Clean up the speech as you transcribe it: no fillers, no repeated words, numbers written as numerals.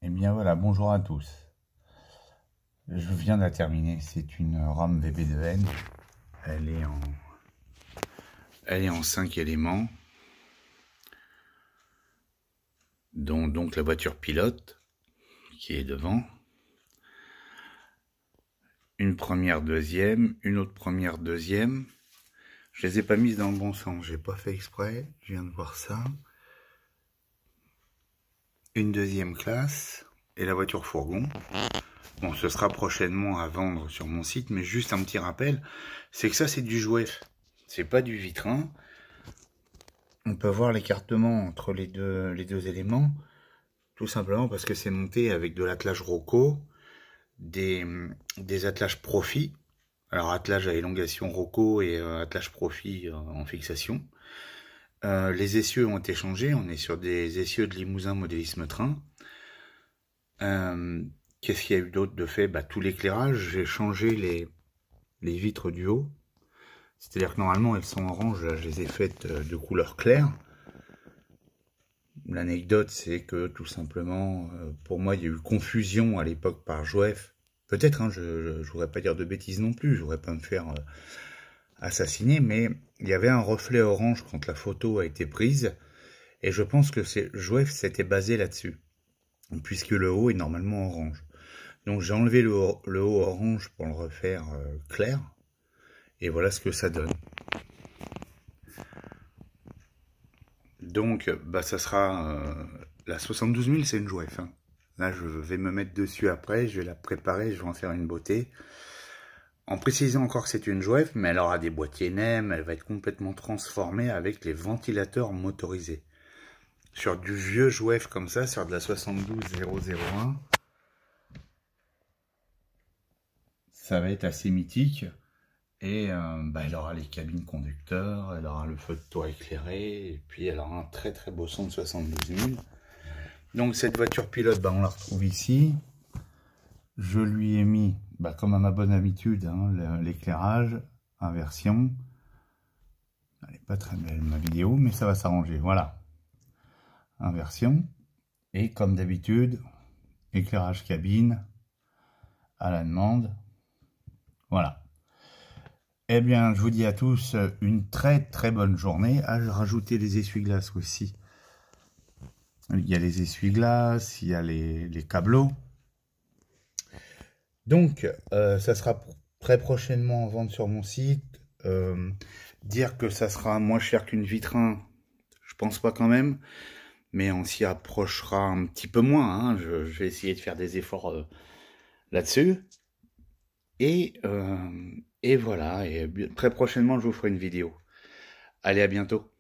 Eh bien voilà, bonjour à tous. Je viens de la terminer. C'est une RAM VB2N. Elle est en, Elle est en 5 éléments, dont donc la voiture pilote qui est devant. Une première, deuxième, une autre première, deuxième. Je les ai pas mises dans le bon sens. J'ai pas fait exprès. Je viens de voir ça. Une deuxième classe et la voiture fourgon. Bon, ce sera prochainement à vendre sur mon site, mais juste un petit rappel, c'est que ça c'est du jouet. C'est pas du vitrin. On peut voir l'écartement entre les deux éléments, tout simplement parce que c'est monté avec de l'attelage Rocco, des attelages Profi. Alors attelage à élongation Rocco et attelage Profi en fixation. Les essieux ont été changés, on est sur des essieux de Limousin modélisme train. Qu'est-ce qu'il y a eu d'autre de fait? Tout l'éclairage, j'ai changé les vitres du haut. C'est-à-dire que normalement elles sont orange, là je les ai faites de couleur claire. L'anecdote, c'est que tout simplement, pour moi, il y a eu confusion à l'époque par Joef. Peut-être, hein, je ne voudrais pas dire de bêtises non plus, je voudrais pas me faire assassiner, mais il y avait un reflet orange quand la photo a été prise, et je pense que Joef s'était basé là-dessus, puisque le haut est normalement orange. Donc j'ai enlevé le haut orange pour le refaire clair, et voilà ce que ça donne. Donc, ça sera la 72 000, c'est une Joef. Hein. Là, je vais me mettre dessus après, je vais la préparer, je vais en faire une beauté. En précisant encore que c'est une Joef, mais elle aura des boîtiers NEM, elle va être complètement transformée avec les ventilateurs motorisés. Sur du vieux Joef comme ça, sur de la 72001, ça va être assez mythique. Et elle aura les cabines conducteurs, elle aura le feu de toit éclairé, et puis elle aura un très très beau son de 72 000. Donc cette voiture pilote, on la retrouve ici. Je lui ai mis, comme à ma bonne habitude, hein, l'éclairage, inversion. Elle n'est pas très belle ma vidéo, mais ça va s'arranger. Voilà, inversion. Et comme d'habitude, éclairage cabine à la demande. Voilà. Eh bien, je vous dis à tous une très très bonne journée. Ah, j'ai rajouté les essuie-glaces aussi. Il y a les essuie-glaces, il y a les câbleaux. Donc, ça sera très prochainement en vente sur mon site. Dire que ça sera moins cher qu'une vitrin, je pense pas quand même. Mais on s'y approchera un petit peu moins. Hein. Je vais essayer de faire des efforts là-dessus. Et voilà. Et très prochainement, je vous ferai une vidéo. Allez, à bientôt.